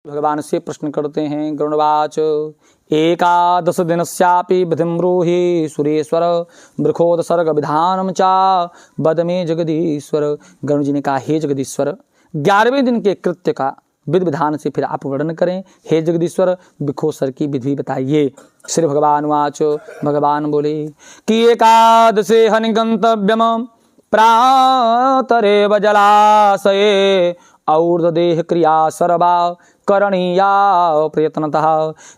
भगवान से प्रश्न करते हैं। गरुड़वाच एकादश दिनस्यापि विधिं ब्रूहि सुरेश्वर वृखोद सर्ग विधानम चा बद में जगदीश्वर। गरुड़ जी ने कहा, हे जगदीश्वर, 11वें दिन के कृत्य का विधि विधान से फिर आप वर्णन करें। हे जगदीश्वर, वृखोत्सर की विधि बताइए। श्री भगवान वाच, भगवान बोले कि एकादशे हनि गंतव्यम प्रातरेव जलाशये और्ध्वदेह क्रिया सर्वा करणीया प्रयत्नतः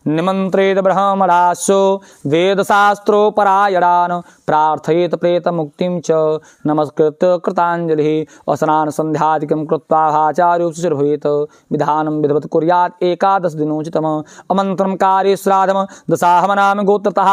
निमंत्रेत ब्रह्मराशो वेदशास्त्रोपरायणान् प्रार्थयेत प्रेत मुक्तिं च नमस्कृत्य कृतांजलिः स्नान संध्यादिकं कृत्वा आचार्योपशिर्भवेत् विधानं विधवत् कुर्यात् एकादश दिनोचितम् अमन्त्रं कार्ये श्राद्धं दशाहवनाम गोत्रतः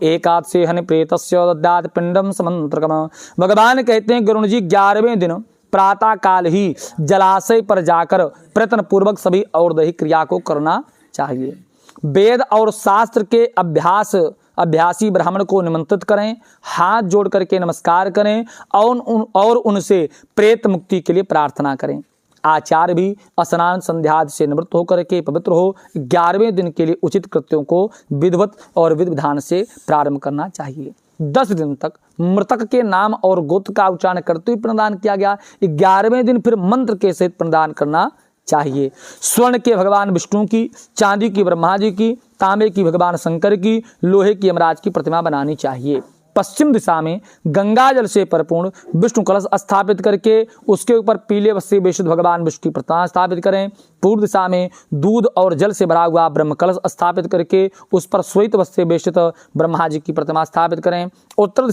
एकादशे हनि प्रेतस्य दद्यात् पिंडं समंत्रकम्। भगवान कहते हैं, गरुड़ जी 11वें दिन प्रातः काल ही जलाशय पर जाकर प्रयत्न पूर्वक सभी और्दैहिक क्रिया को करना चाहिए। वेद और शास्त्र के अभ्यासी ब्राह्मण को निमंत्रित करें, हाथ जोड़ करके नमस्कार करें और उनसे प्रेत मुक्ति के लिए प्रार्थना करें। आचार्य भी स्नान संध्या से निवृत्त होकर के पवित्र हो 11वें दिन के लिए उचित कृत्यों को विधिवत और विधि विधान से प्रारंभ करना चाहिए। 10 दिन तक मृतक के नाम और गोत्र का उच्चारण करते हुए पिंडदान किया गया। 11वें दिन फिर मंत्र के सहित पिंडदान करना चाहिए। स्वर्ण के भगवान विष्णु की, चांदी की ब्रह्मा जी की, तांबे की भगवान शंकर की, लोहे की यमराज की प्रतिमा बनानी चाहिए। पश्चिम दिशा में गंगा जल से परिपूर्ण विष्णु कलश स्थापित करके उसके ऊपर पीले वस्त्र से बेशुद्ध भगवान विष्णु की प्रतिमा स्थापित करें। पूर्व दिशा में दूध और जल से भरा हुआ ब्रह्म कलश स्थापित करके उस पर श्वेत वस्त्र से बेशुद्ध ब्रह्मा जी की प्रतिमा स्थापित करें। उत्तर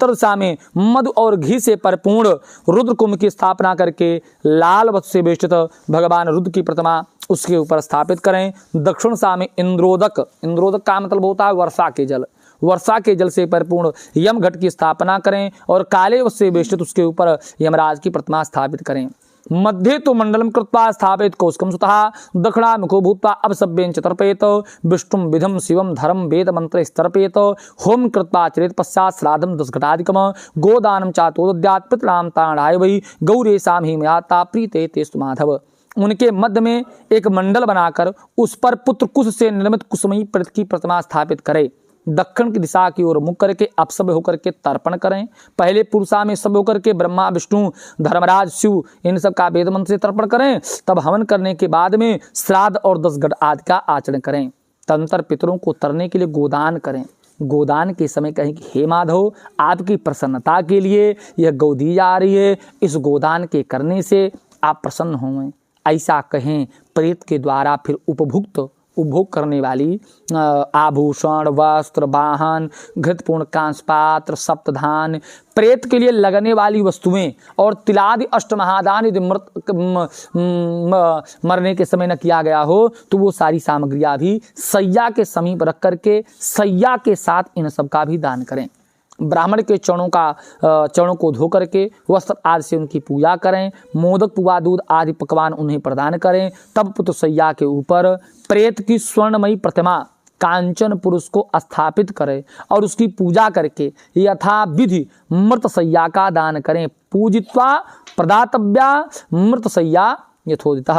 दिशा में मधु और घी से परिपूर्ण रुद्र कुंभ की स्थापना करके लाल वस्त्र से बेशुद्ध भगवान रुद्र की प्रतिमा उसके ऊपर स्थापित करें। दक्षिण दिशा में इंद्रोदक का मतलब होता है वर्षा के जल से परिपूर्ण यम घट की स्थापना करें और काले वस्त्र से बेष्टित उसके ऊपर यमराज की प्रतिमा स्थापित करें। मध्ये तो मंडलम कृत्वा स्थापित कौशकम सुतः दक्षिणामुखो भूत्वा अपसभ्यं च तर्पयेत विष्णुं विधं शिवं धरम वेद मंत्र स्तर्पयेत होम कृत्वा चरेत पश्चात् श्राद्धं 10 घटाधिकम गोदानं चातोदद्यात् पितॄणां तारणाय वै गौरेशां हि मयाता प्रीते तेस्तु माधव। उनके मध्य में एक मंडल बनाकर उस पर पुत्र कुश से निर्मित कुसुमयी प्रेत की प्रतिमा स्थापित करें। दक्षिण की दिशा की ओर मुख करके अपसभ्य होकर के तर्पण करें। पहले पुरुषा में सभ्य होकर के ब्रह्मा विष्णु धर्मराज शिव इन सब का वेद मंत्र से तर्पण करें। तब हवन करने के बाद में श्राद्ध और 10 घट आदि का आचरण करें। तदंतर पितरों को तरने के लिए गोदान करें। गोदान के समय कहें कि हे माधव, आपकी प्रसन्नता के लिए यह गौ दी जा रही है, इस गोदान के करने से आप प्रसन्न होंगे, ऐसा कहें। प्रेत के द्वारा फिर उपभोग करने वाली आभूषण, वस्त्र, वाहन, घृतपूर्ण कांसपात्र, सप्तधान, प्रेत के लिए लगने वाली वस्तुएं और तिलादि अष्टमहादान यदि मरने के समय न किया गया हो तो वो सारी सामग्रियां भी सैया के समीप रख करके सैया के साथ इन सब का भी दान करें। ब्राह्मण के चरणों को धो करके वस्त्र आदि से उनकी पूजा करें। मोदक, पुआ, दूध आदि पकवान उन्हें प्रदान करें। तब पुत्र सैया के ऊपर प्रेत की स्वर्णमयी प्रतिमा कांचन पुरुष को स्थापित करें और उसकी पूजा करके यथा विधि मृत सैया का दान करें। पूजित्वा प्रदातव्या मृत सैया यथोदितः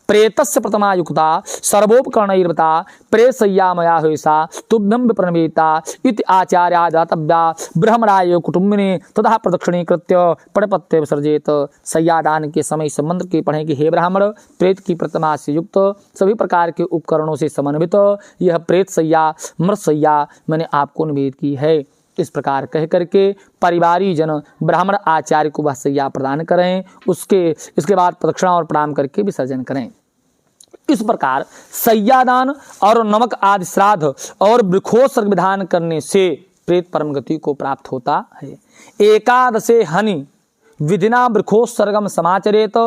प्रेतस्य प्रतिमा युक्ता सर्वोपकरणैर्वता प्रेतसय्या मया हयसा तुभ्यं विप्रणवेता इति आचार्या दातव्या ब्रह्मराय कुटुंबिने तथा प्रदक्षिणीकृत्य पटपत्य विसर्जेत। सय्यादान के समय इस मंत्र के पढ़ें कि हे ब्राह्मण, प्रेत की प्रतिमा से युक्त सभी प्रकार के उपकरणों से समन्वित यह प्रेत सय्या मृत सय्या मैंने आपको निवेदित की है। इस प्रकार कह करके परिवारी जन ब्राह्मण आचार्य को वह सैया प्रदान करें। इसके बाद प्रदक्षिणा और प्रणाम करके विसर्जन करें। इस प्रकार सैयादान और नमक आदि श्राद्ध और वृखोत्सर्ग विधान करने से प्रेत परम गति को प्राप्त होता है। एकादशे हनि विधिना वृखोत्सर्गम समाचरेत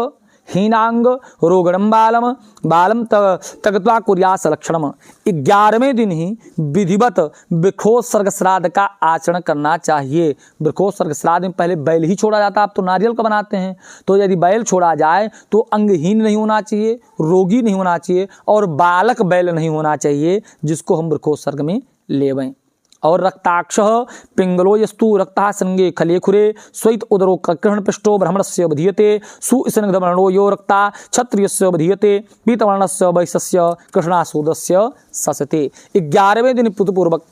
हीनांग रोगणम बालम तगत्वा कुर्यास लक्षणम। 11वें दिन ही विधिवत वृखोत्सर्ग श्राद्ध का आचरण करना चाहिए। वृखोत्सर्ग श्राद्ध में पहले बैल ही छोड़ा जाता, अब तो नारियल का बनाते हैं। तो यदि बैल छोड़ा जाए तो अंगहीन नहीं होना चाहिए, रोगी नहीं होना चाहिए और बालक बैल नहीं होना चाहिए जिसको हम वृखोत्सर्ग में लेवें। और रक्ताक्ष पिंगलो यस्तु रक्तः संगे खले खुरे स्वैत उदरो कृष्ण पृष्ठो ब्राह्मणस्य बधीयते सुस्निग्धवर्णो यो रक्ता क्षत्रियस्य बधीयते पीतवर्णस्य वैश्यस्य कृष्णासूदस्य ससते। 11वें दिन पूर्वक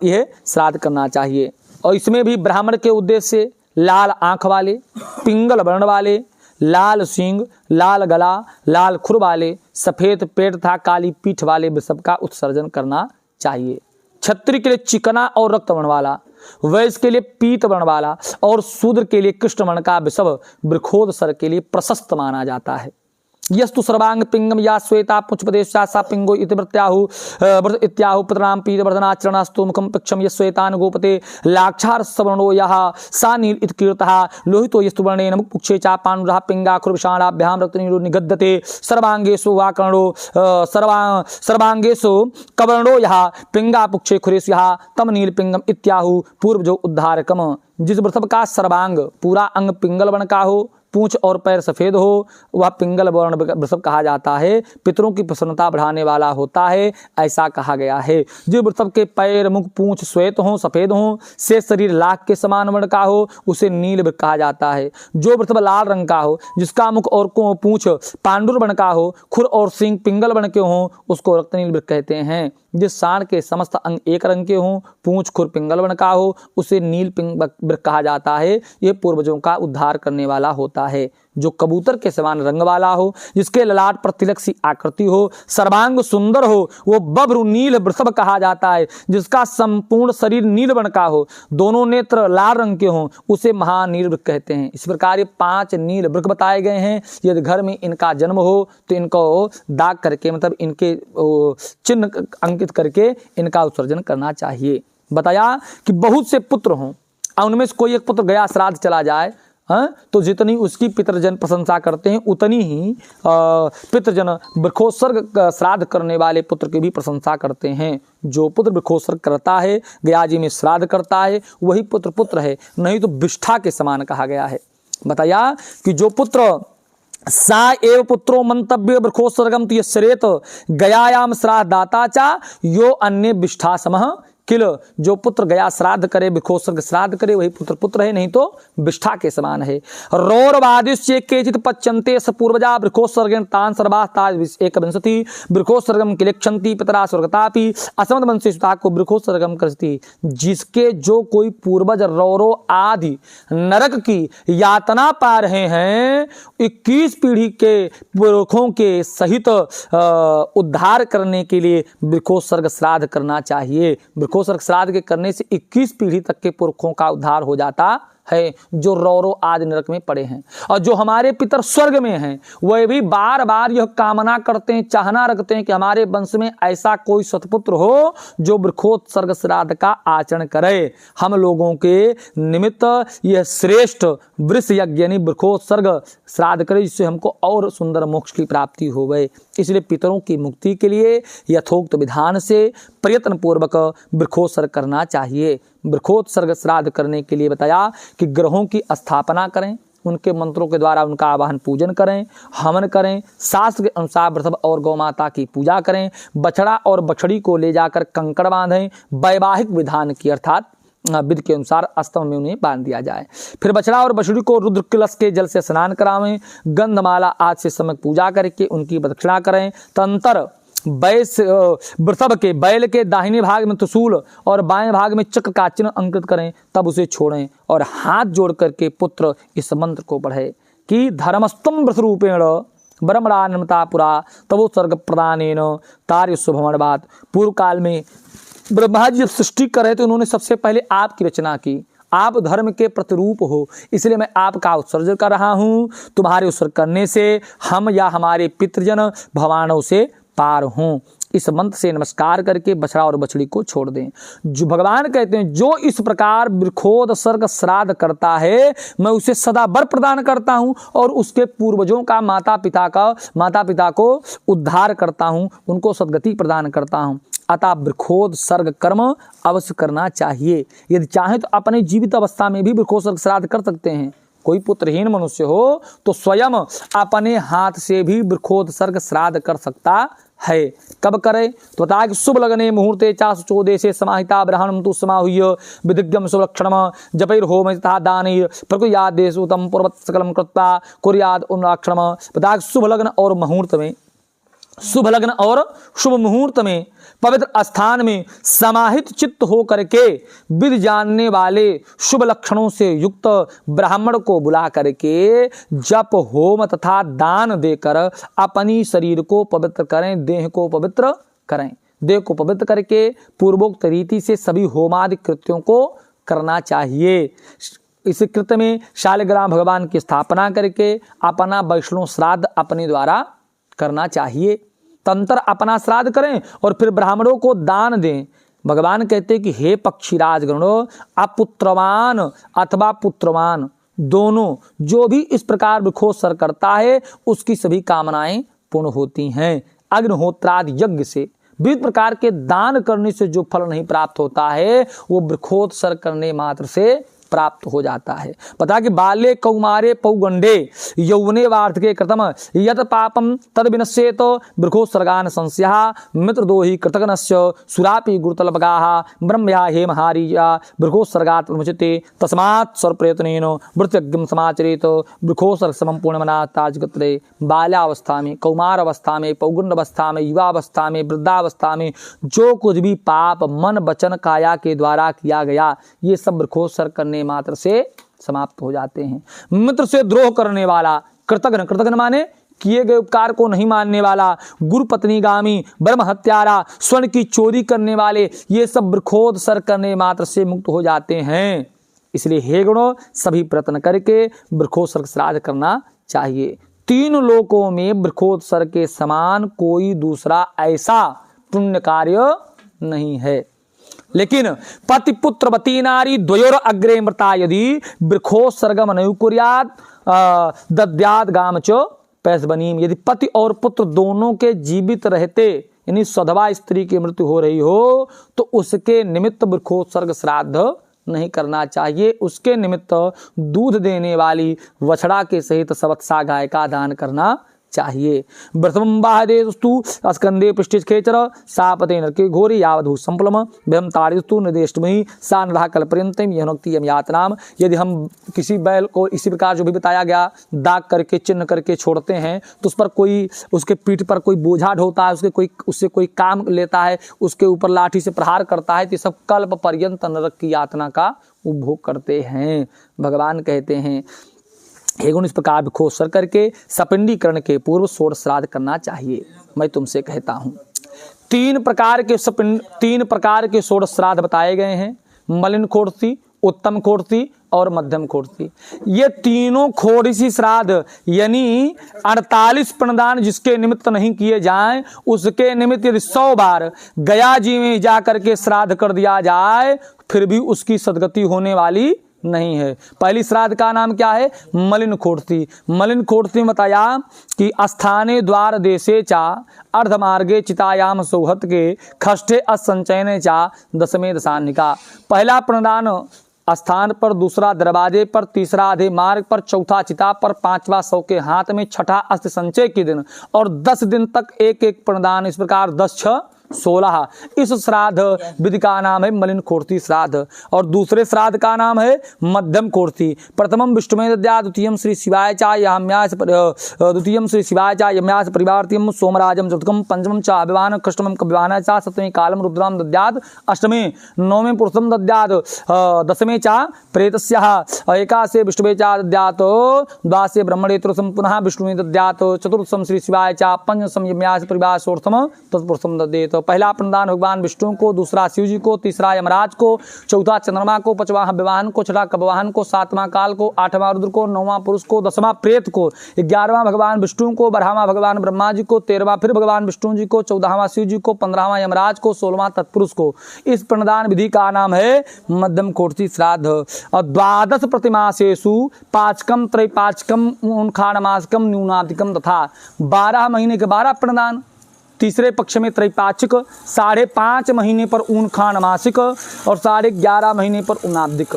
यह श्राद्ध करना चाहिए। और इसमें भी ब्राह्मण के उद्देश्य से लाल आंख वाले, पिंगल वर्ण वाले, लाल सींग, लाल गला, लाल खुर वाले, सफेद पेट तथा काली पीठ वाले वृषभ का उत्सर्जन करना चाहिए। क्षत्रिय के लिए चिकना और रक्त वर्ण वाला, वैश्य के लिए पीत वर्ण वाला और शूद्र के लिए कृष्ण वर्ण का वृषभ वृकोदसर के लिए प्रशस्त माना जाता है। यस्तु सर्वांग पिंगम या श्वेता पुष्पदेशा सा पिंगो इति प्रत्याहु इत्याहु पितराम पीत वर्धनाचरणास्तु मुखम पिक्षम यस्वेतान गोपते लाक्षार सवर्णो यः सा नील इति कीर्तः लोहितो यस्तु वर्णेन मुखपुक्षे चा पानुरः पिंगाखुरविषाणाभ्यां रक्तनीरो निगद्यते सर्वांगेषु वाकर्णो सर्वांगेषु कवर्णो यः पिंगापुक्षे खुरेषु यः तम नील पिंगम इत्याहु पूर्वजो उद्धारकम। जिस वृषभ का सर्वांग पूरा अंग पिंगल वर्ण का हो, पूंछ और पैर सफेद हो, वह पिंगल वर्ण वृषभ कहा जाता है। पितरों की प्रसन्नता बढ़ाने वाला होता है, ऐसा कहा गया है। जो वृषभ के पैर, मुख, पूंछ श्वेत हो, सफेद हो, से शरीर लाख के समान वर्ण का हो, उसे नील वृक्ष कहा जाता है। जो वृषभ लाल रंग का हो, जिसका मुख और पूंछ पांडुर वर्ण का हो, खुर और सींग पिंगल वर्ण के हों, उसको रक्तनील वृक्ष कहते हैं। जिस सांड के समस्त अंग एक रंग के हों, पूंछ खुर पिंगल वर्ण का हो, उसे नील वृक्ष कहा जाता है। यह पूर्वजों का उद्धार करने वाला होता है। जो कबूतर के समान रंग वाला हो, जिसके ललाट पर तिलक सी आकृति हो, सर्वांग सुंदर हो, वो बभ्र नील वृषभ कहा जाता है। जिसका संपूर्ण शरीर नील वर्ण का हो, दोनों नेत्र लाल रंग के हों, उसे महानील वृक्ष कहते हैं। इस प्रकार ये 5 नील वृक्ष बताए गए हैं। यदि घर में इनका जन्म हो तो इनको दाग करके, मतलब इनके चिन्ह अंकित करके इनका उत्सर्जन करना चाहिए। बताया कि बहुत से पुत्र हों, उनमें से कोई एक पुत्र गया श्राद्ध चला जाए, तो जितनी उसकी पितृजन प्रशंसा करते हैं, उतनी ही पितृजन वृकोत्सर्ग श्राद्ध करने वाले पुत्र की भी प्रशंसा करते हैं। जो पुत्र वृकोत्सर्ग करता है, गया जी में श्राद्ध करता है, वही पुत्र पुत्र है, नहीं तो विष्ठा के समान कहा गया है। बताया कि जो पुत्र सा एव पुत्रो मंतव्य वृकोत्सर्गम तो यश्रेत गयायाम श्राद्धाता चा यो अन्य विष्ठा समः किल। जो पुत्र गया श्राद्ध करे, वृकोत्सर्ग श्राद्ध करे, वही पुत्र पुत्र है, नहीं तो विष्ठा के समान है। रौरवादिश्चे केचित् पच्यन्ते स पूर्वजा वृकोत्सर्गेण तान् सर्वास्ताज 21 वृकोत्सर्गम किलेक्षन्ति पितरा स्वर्गतापि असमद वंशे सुता को वृकोत्सर्गम करती। जिसके जो कोई पूर्वज रौरो आदि नरक की यातना पा रहे हैं, 21 पीढ़ी के पुरखों के सहित उद्धार करने के लिए वृकोत्सर्ग श्राद्ध करना चाहिए। वृकोत्सर्ग श्राद्ध के करने से 21 पीढ़ी तक के पुरखों का उद्धार हो जाता है, जो रौरो आदि नरक में पड़े हैं। और जो हमारे पितर स्वर्ग में हैं, वह भी बार बार यह कामना करते हैं, चाहना रखते हैं कि हमारे वंश में ऐसा कोई सतपुत्र हो जो वृकोत्सर्ग श्राद्ध का आचरण करे। हम लोगों के निमित्त यह श्रेष्ठ वृष यज्ञ यानी वृकोत्सर्ग श्राद्ध करे, जिससे हमको और सुंदर मोक्ष की प्राप्ति हो गए। इसलिए पितरों की मुक्ति के लिए यथोक्त विधान से प्रयत्न पूर्वक वृकोत्सर्ग करना चाहिए। वृकोत्सर्ग श्राद्ध करने के लिए बताया कि ग्रहों की स्थापना करें, उनके मंत्रों के द्वारा उनका आवाहन पूजन करें, हवन करें, शास्त्र के अनुसार वृषभ और गौ माता की पूजा करें, बछड़ा और बछड़ी को ले जाकर कंकड़ बांधें, वैवाहिक विधान की अर्थात विधि के अनुसार स्तंभ में उन्हें बांध दिया जाए। फिर बछड़ा और बछड़ी को रुद्र कलश के जल से स्नान करावें, गंधमाला आज से समय पूजा करके उनकी प्रदक्षिणा करें। तंत्र वृषभ के बैल के दाहिने भाग में त्रिशूल और बाएं भाग में चक्र का चिन्ह अंकित करें, तब उसे छोड़ें और हाथ जोड़ करके पुत्र इस मंत्र को पढ़े कि धर्मस्तम वृष रूपेण ब्रह्मणानमता पुरा तवो सर्ग प्रदानेन तार्य शुभमणवात। पूर्व काल में ब्रह्मा जी जब सृष्टि कर रहे थे, उन्होंने सबसे पहले आपकी रचना की। आप धर्म के प्रतिरूप हो, इसलिए मैं आपका उत्सर्जन कर रहा हूँ। तुम्हारे उत्सर्ग करने से हम या हमारे पितृजन भवानों से पार हों। इस मंत्र से नमस्कार करके बछड़ा और बछड़ी को छोड़ दें। जो भगवान कहते हैं, जो इस प्रकार वृकोत्सर्ग श्राद्ध करता है, मैं उसे सदा वर प्रदान करता हूं और उसके पूर्वजों का माता पिता को उद्धार करता हूं, उनको सद्गति प्रदान करता हूं। अतः वृकोत्सर्ग कर्म अवश्य करना चाहिए। यदि चाहें तो अपने जीवित अवस्था में भी वृकोत्सर्ग श्राद्ध कर सकते हैं। कोई पुत्रहीन मनुष्य हो तो स्वयं अपने हाथ से भी वृक्षोत्सर्ग श्राद्ध कर सकता है। कब करे तो बताया कि शुभ लगने मुहूर्ते चा शुचोदेशे समाहिता ब्रह्मणं तु समाहुय विधिज्ञम शुभ लक्षणम जपैर होम तथा दानैर प्रकुर्यादेषु तम पूर्वत सकलम कृत्वा कुर्याद उन्नाक्षणम। बताया कि शुभ लग्न और मुहूर्त में, शुभ लग्न और शुभ मुहूर्त में पवित्र स्थान में समाहित चित्त हो करके विधि जानने वाले शुभ लक्षणों से युक्त ब्राह्मण को बुला करके जप होम तथा दान देकर अपनी शरीर को पवित्र करें, देह को पवित्र करें। देह को पवित्र करके पूर्वोक्त रीति से सभी होमादि कृत्यों को करना चाहिए। इस कृत्य में शालिग्राम भगवान की स्थापना करके अपना वैष्णव श्राद्ध अपने द्वारा करना चाहिए। तंत्र अपना श्राद्ध करें और फिर ब्राह्मणों को दान दें। भगवान कहते हैं कि हे पक्षीराज गणों, अपुत्रवान अथवा पुत्रवान दोनों जो भी इस प्रकार वृक्षोत्सर्ग करता है उसकी सभी कामनाएं पूर्ण होती हैं। अग्निहोत्रादि यज्ञ से विविध प्रकार के दान करने से जो फल नहीं प्राप्त होता है वो वृक्षोत्सर्ग करने मात्र से प्राप्त हो जाता है। पता कि बाल्ये कौमारे पौगंडे यौवने वार्धके कृतम यत पापम तद विनश्येत वृक्षोत्सर्गान् संस्याः मित्रदोहि कृतघ्नस्य सुरापि गुरुतलपगाः ब्रह्मया हेमहारीया वृक्षोत्सर्गात् प्रमुच्यते तस्मात् सर्वप्रयत्नेन वृत्रयज्ञं समाचरेत वृक्षोत्सर्ग समं पूर्णमनाताजगत्रे। बाल्यावस्था में, कौमार अवस्था में, पौगंड अवस्था में, युवावस्था में, वृद्धावस्था में जो कुछ भी पाप मन वचन काया के द्वारा किया गया ये सब वृक्षोत्सर्ग करने मात्र से समाप्त हो जाते हैं। मित्र से द्रोह करने वाला, कृतघ्न, कृतघ्न माने किए गए उपकार को नहीं मानने वाला, गुरु पत्नीगामी, ब्रह्म हत्यारा, स्वर्ण की चोरी करने वाले, ये सब वृक्षोत्सर्ग करने मात्र से मुक्त हो जाते हैं। इसलिए हे गणों, सभी प्रयत्न करके वृक्षोत्सर्ग श्राद्ध करना चाहिए। तीन लोकों में वृक्षोत्सर्ग के समान कोई दूसरा ऐसा पुण्य कार्य नहीं है। लेकिन पति पुत्र वती नारी द्वयोर अग्रे मृता यदि वृक्षोत्सर्गम नयु कुर्यात् दद्यात् गाम च पैसबनीम। यदि पति और पुत्र दोनों के जीवित रहते यानी सधवा स्त्री की मृत्यु हो रही हो तो उसके निमित्त वृक्षोत्सर्ग श्राद्ध नहीं करना चाहिए। उसके निमित्त दूध देने वाली वछड़ा के सहित सवत्सा गाय का दान करना चाहिए। प्रथमं बाहदेस्तु स्कंदे पृष्ठे खेचर सापते नरके घोरी यावधू संपलम व्यम ताड़िस्तु निर्देष्टमहि सा नरहा कल्पर्यंतम यहनोक्ति यम यातनाम। यदि हम किसी बैल को इसी प्रकार जो भी बताया गया दाग करके चिन्ह करके छोड़ते हैं तो उस पर कोई, उसके पीठ पर कोई बोझा ढोता है, उससे कोई काम लेता है, उसके ऊपर लाठी से प्रहार करता है, तो सब कल्प पर्यंत नरक की यातना का उपभोग करते हैं। भगवान कहते हैं हे गुण, इस प्रकार वृक्षोत्सर्ग करके सपिंडीकरण के पूर्व षोडश श्राद्ध करना चाहिए। मैं तुमसे कहता हूँ तीन प्रकार के षोडश श्राद्ध बताए गए हैं। मलिन खोड़सी, उत्तम खोड़सी और मध्यम खोड़सी। ये तीनों खोड़सी श्राद्ध यानी 48 प्रणदान जिसके निमित्त नहीं किए जाएं उसके निमित्त यदि 100 बार गया जी में जा करके श्राद्ध कर दिया जाए फिर भी उसकी सदगति होने वाली नहीं है। पहली श्राद्ध का नाम क्या है? मलिन खोड़सी। मलिन खोड़सी में बताया कि स्थाने द्वार देशे चा अर्धमार्गे चितायाम सौहत के खष्टे असंचयने चा दशमे दशान्निका। पहला प्रणदान स्थान पर, दूसरा दरवाजे पर, तीसरा आधे मार्ग पर, चौथा चिता पर, पांचवा सौ के हाथ में, छठा अस्त संचय के दिन और 10 दिन तक एक एक प्रणदान। इस प्रकार 10 6 16 इस श्राद्ध विधि का नाम है मलिन खोड़सी श्राद्ध। और दूसरे श्राद्ध का नाम है मध्यम खोड़सी। प्रथमम विष्णुमे दद्यात्, द्वितीयम श्री शिवाय चा यम्यास, द्वितीयम श्री शिवाय चा यम्यास परिवार्तियम सोमराजम, चतुर्थम पंचमम चा अभिवान, अष्टमम कभिवान चा, सप्तमे कालम रुद्राम दद्यात्, अष्टमे नवमे पुरुषम दद्यात्, दशमे चा प्रेतस्यः, एकादशे विष्णुवे चा दद्यात्, द्वादशे ब्रह्मणे, त्रयोदशम पुनः विष्णुवे दद्यात्, चतुर्थम श्री शिवाय चा, पंचम यम्यास परिवार, षोडशम तत्पुरुषम दद्येत। पहला प्रणदान भगवान विष्णु को, दूसरा शिव जी को, तीसरा यमराज को, चौथा चंद्रमा को, पांचवा विवाहन को, छठा कपवाहन को, सातवां काल को, आठवां रुद्र को, नौवां पुरुष को, 10वां प्रेत को, 11वां भगवान विष्णु को, 12वां भगवान ब्रह्मा जी को, 13वां फिर भगवान विष्णु जी को, 14वां शिव जी को, 15वां यमराज को, 16वां तत्पुरुष को। इस प्रणदान विधि का नाम है मध्यम खोड़सी श्राद्ध। और 12 प्रतिमासेषु पाचकम त्रैपाचकम ऊनखाणमासकम न्यूनाधिकम तथा 12 महीने के 12 प्रणदान, तीसरे पक्ष में त्रैपाचिक, 5.5 महीने पर ऊनखान मासिक और 11.5 महीने पर ऊनाब्दिक।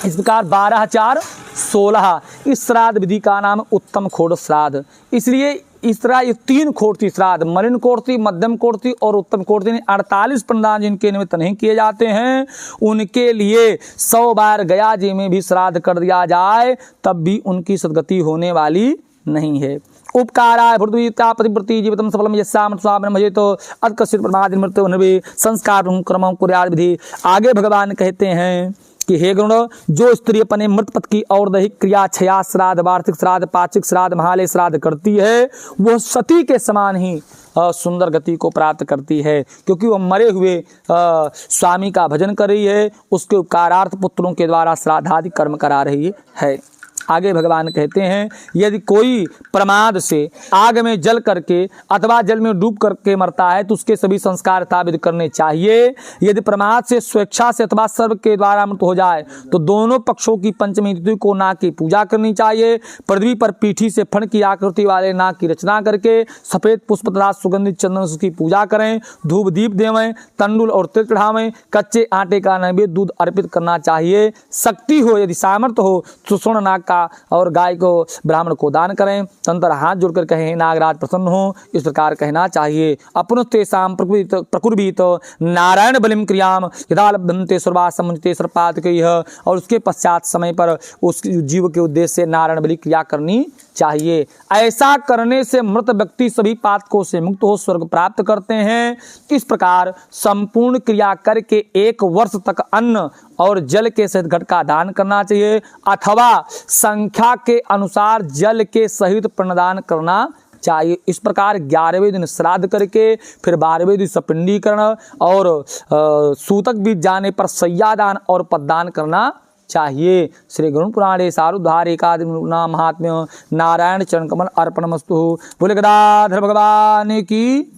इस प्रकार 12 4 16 इस श्राद्ध विधि का नाम उत्तम खोड़ श्राद्ध। इसलिए इस तरह ये 3 खोड़ती श्राद्ध, मलिन खोड़ती, मध्यम खोड़ती और उत्तम खोड़ती, 48 पिंडदान जिनके निमित्त नहीं किए जाते हैं उनके लिए 100 बार गया जी में भी श्राद्ध कर दिया जाए तब भी उनकी सद्गति होने वाली नहीं है। उपकाराय भृतुता पतिव्रति जीवितम सफलम यस्याम स्वामिन मजे तो अत्कसित प्रमाद मृत्यु नवे संस्कार क्रमम कुर्याद विधि। आगे भगवान कहते हैं कि हे गरुण, जो स्त्री अपने मृत पति की और दैहिक क्रिया क्षया श्राद्ध, वार्षिक श्राद्ध, पाक्षिक श्राद्ध, महालय श्राद्ध करती है वह सती के समान ही सुंदर गति को प्राप्त करती है, क्योंकि वह मरे हुए स्वामी का भजन कर रही है, उसके उपकारार्थ पुत्रों के द्वारा श्राद्धादि कर्म करा रही है। आगे भगवान कहते हैं यदि कोई प्रमाद से आग में जल करके अथवा जल में डूब करके मरता है तो उसके सभी संस्कार यथाविधि करने चाहिए। यदि प्रमाद से स्वेच्छा से अथवा सर्व के द्वारा मृत हो जाए तो दोनों पक्षों की पंचमी तिथि को नाग की पूजा करनी चाहिए। पृथ्वी पर पीठी से फण की आकृति वाले नाग की रचना करके सफेद पुष्प तथा सुगंधित चंदन से उसकी पूजा करें, धूप दीप देवें, तंडुल और तिल चढ़ावें, कच्चे आटे का नैवेद्य दूध अर्पित करना चाहिए। शक्ति हो यदि सामर्थ्य हो तो स्वर्ण नाग और गाय को ब्राह्मण को दान करें। तंत्र हाथ जोड़कर कहें नागराज प्रसन्न हो, इस प्रकार कहना चाहिए। अपनुस्तेषां प्रकुर्वीत नारायण बलिम क्रियाम यदा लब्धन्ते सर्वा समुचिते सर्पातकैः, और उसके पश्चात समय पर उस जीव के उद्देश्य से नारायण बलि क्रिया करनी चाहिए। ऐसा करने से मृत व्यक्ति सभी पातकों से मुक्त हो स्वर्ग प्राप्त करते हैं। इस प्रकार संपूर्ण क्रिया करके 1 वर्ष तक अन्न और जल के सहित घट का दान करना चाहिए, अथवा संख्या के अनुसार जल के सहित पिंडदान करना चाहिए। इस प्रकार 11वें दिन श्राद्ध करके फिर 12वें दिन सपिंडीकरण और सूतक बीत जाने पर सय्यादान और पददान करना चाहिए। श्री गरुड़ पुराणे सारुद्धार एकादश महात्म्य नारायण चरण कमल अर्पणमस्तु। बोले गदाधर भगवान की